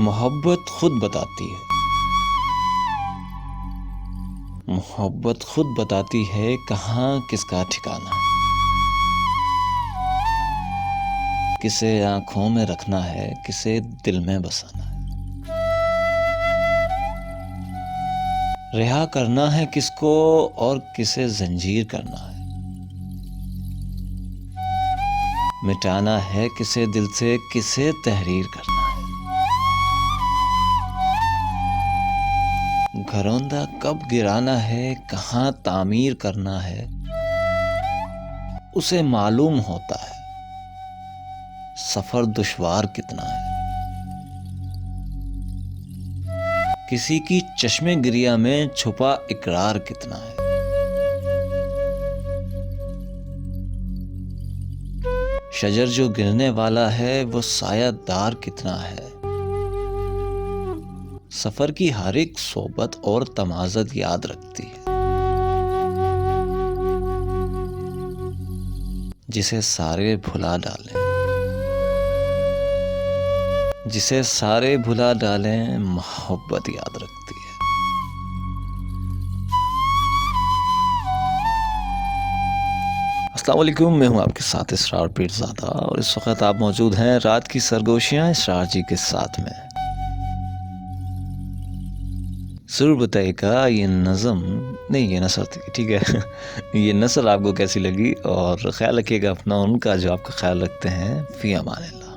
محبت خود بتاتی ہے، محبت خود بتاتی ہے کہاں کس کا ٹھکانہ ہے، کسے آنکھوں میں رکھنا ہے، کسے دل میں بسانا ہے، رہا کرنا ہے کس کو اور کسے زنجیر کرنا ہے، مٹانا ہے کسے دل سے، کسے تحریر کرنا ہے، گھروندہ کب گرانا ہے، کہاں تعمیر کرنا ہے، اسے معلوم ہوتا ہے سفر دشوار کتنا ہے، کسی کی چشمے گریا میں چھپا اقرار کتنا ہے، شجر جو گرنے والا ہے وہ سایہ دار کتنا ہے، سفر کی ہر ایک صحبت اور تمازت یاد رکھتی ہے، جسے سارے بھلا ڈالیں، جسے سارے بھلا ڈالیں محبت یاد رکھتی ہے۔ السلام علیکم، میں ہوں آپ کے ساتھ اسرار پیرزادہ، اور اس وقت آپ موجود ہیں رات کی سرگوشیاں اسرار جی کے ساتھ میں۔ ضرور بتائیے گا یہ نظم نہیں، یہ نثر تھی، ٹھیک ہے یہ نثر آپ کو کیسی لگی، اور خیال رکھیے گا اپنا ان کا جو آپ کا خیال رکھتے ہیں۔ فی امان اللہ۔